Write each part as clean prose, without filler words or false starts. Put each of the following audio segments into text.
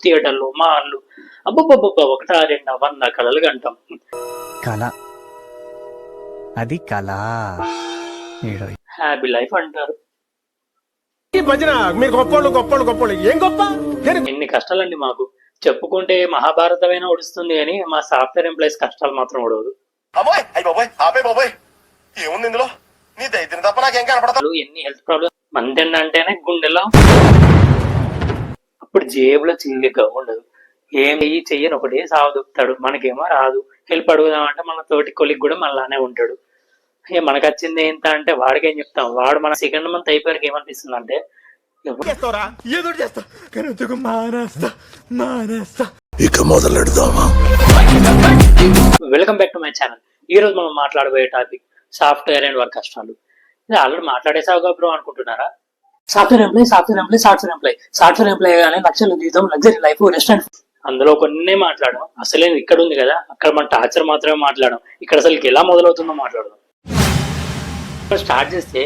థియేటర్లు, మాల్లు, అబ్బబ్బబ్బబ్బ ఒకటా రెండా 100 కళలు కంటాం. కళ అది కళ. హ్యాపీ లైఫ్ అంటారు. ఎన్ని కష్టాలండి మాకు. చెప్పుకుంటే మహాభారతమైనా ఒడుస్తుంది అని మా సాఫ్ట్వేర్ ఎంప్లాయీస్ కష్టాలు మాత్రం ఒడవదు. ఎన్ని హెల్త్ ప్రాబ్లమ్స్ మంతెండ్ అంటేనే గుండెలో అప్పుడు జేబులో చిల్లిగా ఉండదు. ఏం చెయ్యని ఒకటే సాగుతాడు. మనకేమో రాదు. హెల్ప్ అడుగుదామంటే మన తోటి కొలిగ్ కూడా మళ్ళానే ఉంటాడు. మనకు వచ్చింది ఏంట అంటే వాడికేం చెప్తాం. వాడు మన సెకండ్ మంత్ అయిపోయాక ఏమనిపిస్తుంది అంటే welcome back to my channel. ఈ రోజు మనం మాట్లాడబోయే టాపిక్ సాఫ్ట్వేర్ అండ్ వర్క్ కష్టాలు. ఇది ఆల్రెడీ మాట్లాడేసావుగా బ్రో అనుకుంటున్నారా? సాఫ్ట్వేర్ ఎంప్లాయ్ గానే లక్షల జీతం, లగ్జరీ లైఫ్, రెస్టారెంట్, అందులో కొన్ని మాట్లాడడం. అసలే ఇక్కడ ఉంది కదా, అక్కడ మన టార్చర్ మాత్రమే మాట్లాడడం. ఇక్కడ అసలు ఎలా మొదలవుతుందో మాట్లాడదాం. స్టార్ట్ చేస్తే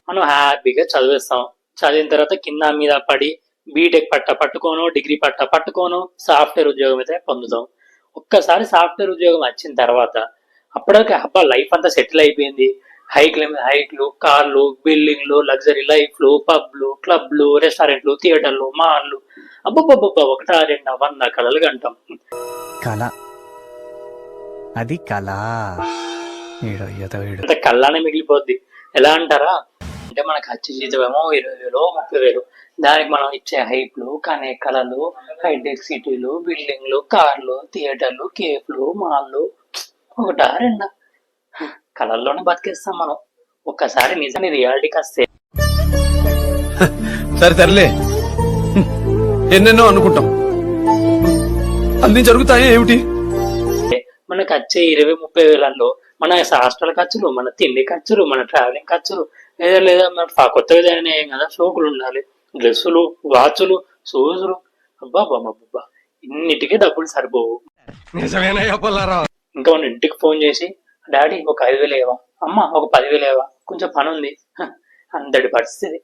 మనం హ్యాపీగా చదివేస్తాం. చదివిన తర్వాత కింద మీద పడి బీటెక్ పట్టుకోను, డిగ్రీ పట్టుకోను సాఫ్ట్వేర్ ఉద్యోగం అయితే పొందుతాం. ఒక్కసారి సాఫ్ట్వేర్ ఉద్యోగం వచ్చిన తర్వాత అప్పటికే హబ్బా లైఫ్ అంతా సెటిల్ అయిపోయింది. హైట్లు, కార్లు, బిల్డింగ్లు, లగ్జరీ లైఫ్లు, పబ్లు, క్లబ్లు, రెస్టారెంట్లు, థియేటర్లు, మాల్లు, అబ్బబ్బబ్బబ్బ ఒకటా రెండా 100 కళలు కంటాం. కళ అది కళ. కళ్ళనే మిగిలిపోద్ది. ఎలా అంటారా అంటే మనకు వచ్చే జీతం ఏమో 20,000, 30,000. దానికి మనం ఇచ్చే హైట్లు, కనే కళలు, హైటెక్ సిటీలు, బిల్డింగ్లు, కార్లు, థియేటర్లు, కేఫ్లు, మాల్లు, ఒకటా రెండా కళల్లోనే బతికేస్తాం మనం. ఒక్కసారి నిజాన్ని రియాలిటీకి వస్తే సరేలే ఎన్నెన్నో అనుకుంటాం, అన్ని జరుగుతాయి ఏమిటి? మనకు వచ్చే 20-30 వేలలో మన హాస్టల్ ఖర్చులు, మన తిండి ఖర్చులు, మన ట్రావెలింగ్ ఖర్చులు, లేదా మన కొత్తగా జాయిన్ అయ్యాం కదా, షోకులు ఉండాలి, డ్రెస్సులు, వాచ్లు, షూజులు, అబ్బా ఇన్నిటికీ డబ్బులు సరిపోవు. ఇంకా మన ఇంటికి ఫోన్ చేసి డాడీ ఒక 5,000 ఏవా, అమ్మ ఒక 10,000 ఏవా, కొంచెం పని ఉంది. అంతటి పరిస్థితి.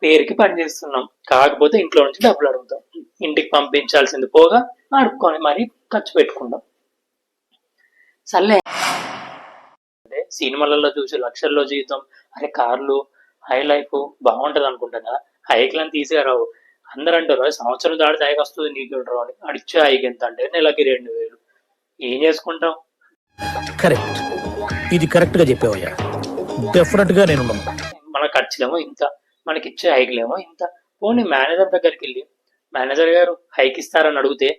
పేరుకి పని చేస్తున్నాం, కాకపోతే ఇంట్లో నుంచి డబ్బులు అడుగుతాం. ఇంటికి పంపించాల్సింది పోగా అడుక్కొని మరీ ఖర్చు పెట్టుకుంటాం. సర్లే అంటే సినిమాలలో చూసి లక్షల్లో జీవితం, అరే కార్లు, హై లైఫ్ బాగుంటది అనుకుంటాం కదా. హైక్లను తీసేరావు. అందరూ అంటారు సంవత్సరం దాడితే హైక్ వస్తుంది నీకు అని. అడిచే హైక్ ఎంత అంటే నెలకి 2,000. ఏం చేసుకుంటాం? కరెక్ట్, ఇది కరెక్ట్ గా చెప్పావయ్యా. డెఫినెట్ గా నేను మన ఖర్చులేమో ఇంత, మనకి ఇచ్చే హైక్లేమో ఇంత. పోనీ మేనేజర్ దగ్గరికి వెళ్ళి మేనేజర్ గారు హైక్ ఇస్తారని అడిగితే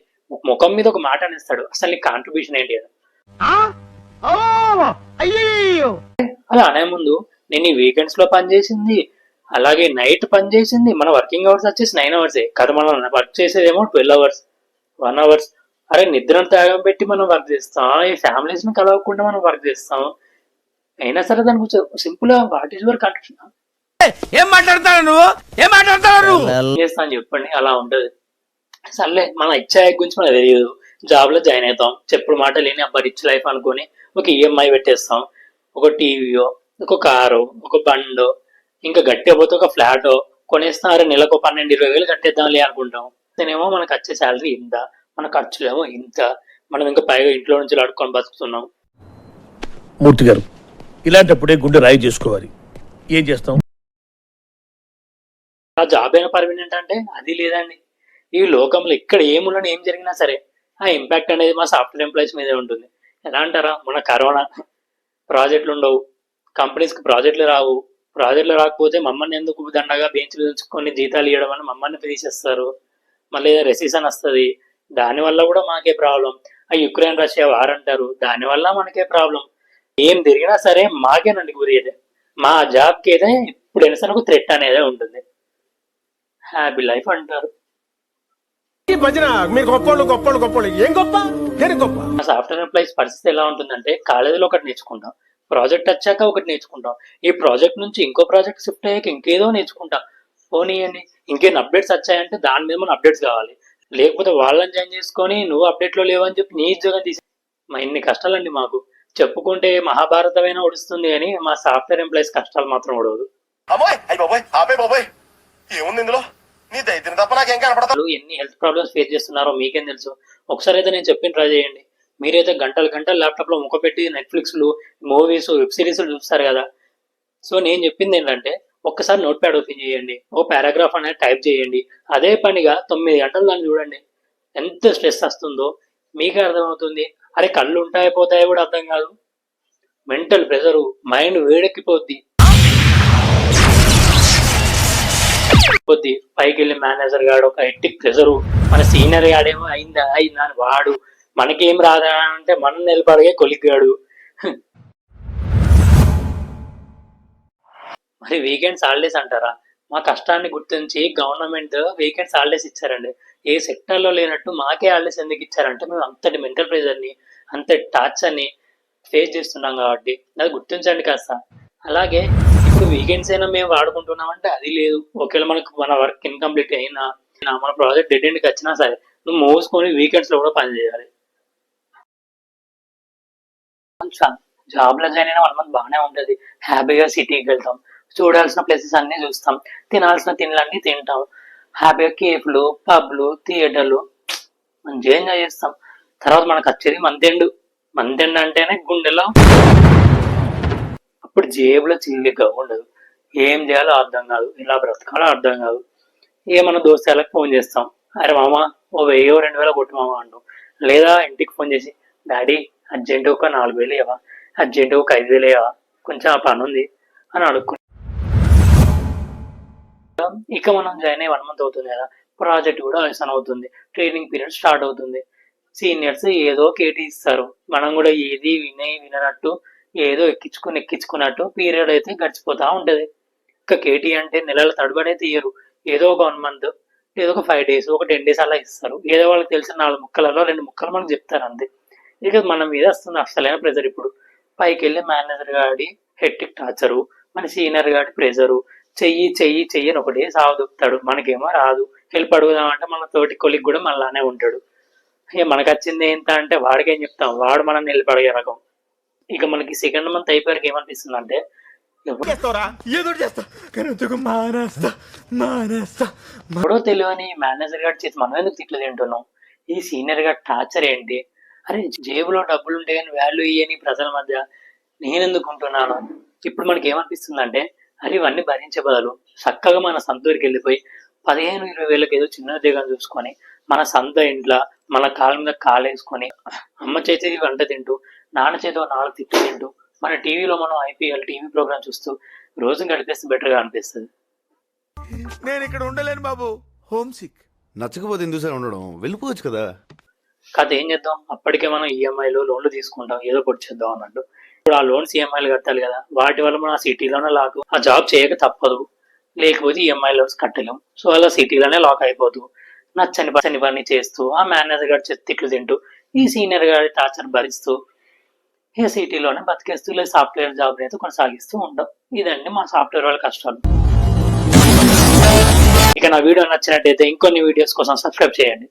ముఖం మీద ఒక మాట అనేస్తాడు, అసలు నీ కాంట్రిబ్యూషన్ ఏంటి అని. అలా అనే ముందు నేను ఈ వీకెండ్స్ లో పనిచేసింది, అలాగే నైట్ పనిచేసింది, మన వర్కింగ్ అవర్స్ వచ్చేసి 9 hours కదా. మనం వర్క్ చేసేదేమో 12 hours, 1 hour. అరే నిద్రను త్యాగం పెట్టి మనం వర్క్ చేస్తాం, ఈ ఫ్యామిలీస్ ని కలవకుండా మనం వర్క్ చేస్తాం. అయినా సరే దానికి సింపుల్ గా వాట్ ఈస్ యువర్ కంట్రిబ్యూషన్ చేస్తా అని చెప్పండి. అలా ఉంటది. సర్లే మన ఇచ్చే గురించి మనకు తెలియదు. జాబ్ లో జాయిన్ అవుతాం, చెప్పుడు మాట లేని అబ్బా రిచ్ లైఫ్ అనుకుని ఒక ఈఎంఐ పెట్టేస్తాం. ఒక టీవీయో, ఒక కారో, ఒక బండో, ఇంకా గట్టిగా పోతే ఒక ఫ్లాటో కొనేస్తాం. అరే నెలకు 12-20 వేలు కట్టేద్దాంలే అనుకుంటాం. నేనేమో మనకు వచ్చే శాలరీ ఇంత, మన ఖర్చులేమో ఇంత, మనం ఇంకా పైగా ఇంట్లో నుంచి అడుక్కొని బతుకుతున్నాం. మూర్తి గారు, ఇలాంటప్పుడే గుండె రాయి చేసుకోవాలి. ఏం చేస్తాం? ఆ జాబ్ అయినా పర్మనెంట్ అంటే అది లేదండి. ఈ లోకంలో ఇక్కడ ఏమున్నా ఏం జరిగినా సరే ఆ ఇంపాక్ట్ అనేది మా సాఫ్ట్వేర్ ఎంప్లాయీస్ మీదే ఉంటుంది. ఎలా అంటారా, మన కరోనా ప్రాజెక్టులు ఉండవు, కంపెనీస్కి ప్రాజెక్టులు రావు. ప్రాజెక్టులు రాకపోతే మమ్మల్ని ఎందుకు దండగా బెంచ్లు తెచ్చుకొని జీతాలు ఇవ్వడం అని మమ్మల్ని తీసేస్తారు. మళ్ళీ రెసిషన్ వస్తుంది, దానివల్ల కూడా మాకే ప్రాబ్లం. ఆ యుక్రెయిన్ రష్యా వార్ అంటారు, దానివల్ల మనకే ప్రాబ్లం. ఏం తిరిగినా సరే మాకేనండి గురియదే. మా జాబ్కి అయితే ఎప్పుడైనా సరే ఒక థ్రెట్ అనేదే ఉంటుంది. హ్యాపీ లైఫ్ అంటారు. సాఫ్ట్వేర్ ఎంప్లాయీస్ పరిస్థితి ఎలా ఉంటుందంటే కాలేజీలో ఒకటి నేర్చుకుంటాం, ప్రాజెక్ట్ వచ్చాక ఒకటి నేర్చుకుంటాం, ఈ ప్రాజెక్ట్ నుంచి ఇంకో ప్రాజెక్ట్ షిఫ్ట్ అయ్యాక ఇంకేదో నేర్చుకుంటాం. పోనీయండి ఇంకేం అప్డేట్స్ వచ్చాయంటే దాని మీద మన అప్డేట్స్ కావాలి. లేకపోతే వాళ్ళని జాయిన్ చేసుకొని నువ్వు అప్డేట్ లో లేవని చెప్పి నీ ఉద్యోగం తీసి ఇన్ని కష్టాలండి మాకు. చెప్పుకుంటే మహాభారతమైనా ఒడుస్తుంది అని మా సాఫ్ట్వేర్ ఎంప్లాయీస్ కష్టాలు మాత్రం ఒడవదు. ఏముంది ఇందులో? వాళ్ళు ఎన్ని హెల్త్ ప్రాబ్లమ్స్ ఫేస్ చేస్తున్నారో మీకేం తెలుసు. ఒకసారి అయితే నేను చెప్పిన ట్రై చేయండి. మీరైతే గంటలు గంటలు ల్యాప్టాప్ లో ముఖ పెట్టి నెట్ఫ్లిక్స్ లు, మూవీస్, వెబ్ సిరీస్ చూస్తారు కదా. సో నేను చెప్పింది ఏంటంటే ఒక్కసారి నోట్ ప్యాడ్ ఓపెన్ చేయండి, ఓ పారాగ్రాఫ్ అనేది టైప్ చేయండి, అదే పనిగా 9 గంటలు దాన్ని చూడండి. ఎంత స్ట్రెస్ వస్తుందో మీకే అర్థమవుతుంది. అరే కళ్ళు ఉంటాయి పోతాయో కూడా అర్థం కాదు. మెంటల్ ప్రెషరు, మైండ్ వేడెక్కిపోద్ది. పైకి వెళ్ళి మేనేజర్ గాడు ఒక ఎట్టిక్ ప్రెషరు, మన సీనియర్ గాడేమో అయిందా అని వాడు, మనకేం రాదా అంటే మనం నిలబడిగే కొలిగ్గాడు. మరి వీకెండ్స్ హాలిడేస్ అంటారా? మా కష్టాన్ని గుర్తించి గవర్నమెంట్ వీకెండ్స్ హాలిడేస్ ఇచ్చారండి. ఏ సెక్టర్ లో లేనట్టు మాకే హాలిడేస్ ఎందుకు ఇచ్చారంటే మేము అంతటి మెంటల్ ప్రెషర్ ని, అంతటి టార్చర్ ని ఫేస్ చేస్తున్నాం కాబట్టి అది గుర్తించండి కాస్త. అలాగే ఇప్పుడు వీకెండ్స్ అయినా మేము వాడుకుంటున్నాం అంటే అది లేదు. ఒకవేళ మనకు మన వర్క్ ఇన్కంప్లీట్ అయినా, మన ప్రాజెక్ట్ డెడ్ ఎండ్కి వచ్చినా సరే నువ్వు మోసుకొని వీకెండ్స్ లో కూడా పని చేయాలి. జాబ్ లో జాయిన్ అయినా 1 month బాగానే ఉంటుంది. హ్యాపీగా సిటీకి వెళ్తాం, చూడాల్సిన ప్లేసెస్ అన్ని చూస్తాం, తినాల్సిన తిండ్లన్నీ తింటాం, హ్యాపీగా కేఫ్లు, పబ్లు, థియేటర్లు మంచిగా ఎంజాయ్ చేస్తాం. తర్వాత మనకు వచ్చేది మంత్ ఎండ్ అంటేనే గుండెలో అప్పుడు జేబులో చిల్లిగా ఉండదు. ఏం చేయాలో అర్థం కాదు, ఇలా బ్రతకాలో అర్థం కాదు. మన దోస్తులకు ఫోన్ చేస్తాం, అరే మామ ఓ 1000-2000 కొట్టు మామ అంటాం. లేదా ఇంటికి ఫోన్ చేసి డాడీ అర్జెంట్ ఒక 4000 ఇవ్వవా, అర్జెంట్ ఒక 5000 ఇవ్వవా, కొంచెం ఆ పని ఉంది అని అడుక్కు. ఇక మనం జాయిన్ అయ్యి 1 month అవుతుంది కదా, ప్రాజెక్ట్ కూడా అవసరం అవుతుంది, ట్రైనింగ్ పీరియడ్ స్టార్ట్ అవుతుంది. సీనియర్స్ ఏదో కేటీ ఇస్తారు, మనం కూడా ఏది విననట్టు ఏదో ఎక్కించుకున్నట్టు పీరియడ్ అయితే గడిచిపోతా ఉంటది. ఇక కేటీ అంటే నెలల తడబడి అయితే ఇయ్యరు, ఏదో ఒక 1 month, ఏదో ఒక 5 days, ఒక 10 days అలా ఇస్తారు. ఏదో వాళ్ళకి తెలిసిన 4 ముక్కలలో 2 ముక్కలు మనకు చెప్తారు అంతే. ఇక మన మీద వస్తుంది అసలైన ప్రెజర్. ఇప్పుడు పైకి వెళ్ళి మేనేజర్ గాడి హెక్టిక్ టార్చరు, మన సీనియర్ గాడి ప్రెజరు, చెయ్యి అని ఒకటే సాగుతాడు. మనకేమో రాదు. హెల్ప్ అడుగుదామంటే మన తోటి కొలిగ్ కూడా మనలానే ఉంటాడు. ఇక మనకు వచ్చింది ఏంట అంటే వాడికేం చెప్తాం, వాడు మనం హెల్ప్ అడిగే రకం. ఇక మనకి 2nd month అయిపోయాక ఏమనిపిస్తుంది అంటే ఎవడో తెలియని మేనేజర్ గారి చేసి మనం ఎందుకు తిట్లు తింటున్నాం, ఈ సీనియర్ గారి టార్చర్ ఏంటి, అరే జేబులో డబ్బులు ఉంటే కానీ వాల్యూ ఇయ్యని ప్రజల మధ్య నేనెందుకు ఉంటున్నాను. ఇప్పుడు మనకి ఏమనిపిస్తుంది అంటే అరే ఇవన్నీ భరించే బదులు చక్కగా మన సొంతూరికి వెళ్ళిపోయి 15-20 వేలకు ఏదో చిన్న ఉద్యోగం చూసుకొని మన సొంత ఇంట్లో మన కాళ్ళ మీద కాలేసుకొని అమ్మ చేతి వంట తింటూ, నాన్న చేతి 4 తిట్టు తింటూ, మన టీవీలో మనం IPL టీవీ ప్రోగ్రామ్ చూస్తూ రోజు గడిపేస్తే బెటర్ గా అనిపిస్తుంది. నేను ఇక్కడ ఉండలేను బాబు, హోమ్ సిక్. నచ్చకపోతే ఎందుకు సార్ ఉండడం, వెళ్ళిపోవచ్చు కదా. కథ ఏం చేద్దాం, అప్పటికే మనం ఈఎంఐలు లోన్లు తీసుకుంటాం, ఏదో ఒకటి చేద్దాం అన్నట్టు. ఇప్పుడు ఆ లోన్స్ ఈఎంఐలు కట్టాలి కదా, వాటి వల్ల మనం ఆ సిటీలోనే లాక్, ఆ జాబ్ చేయక తప్పదు, లేకపోతే ఈఎంఐ లోన్స్ కట్టలేం. సో అలా సిటీలోనే లాక్ అయిపోతూ నచ్చని పని చేస్తూ, ఆ మేనేజర్ గారి తిట్లు తింటూ, ఈ సీనియర్ గారి టార్చర్ భరిస్తూ ఈ సిటీలోనే బతికేస్తూ లేదా సాఫ్ట్వేర్ జాబ్ అయితే కొనసాగిస్తూ ఉంటాం. ఇదండి మా సాఫ్ట్వేర్ వాళ్ళ కష్టాలు. ఇక నా వీడియో నచ్చినట్టయితే ఇంకొన్ని వీడియోస్ కోసం సబ్స్క్రైబ్ చేయండి.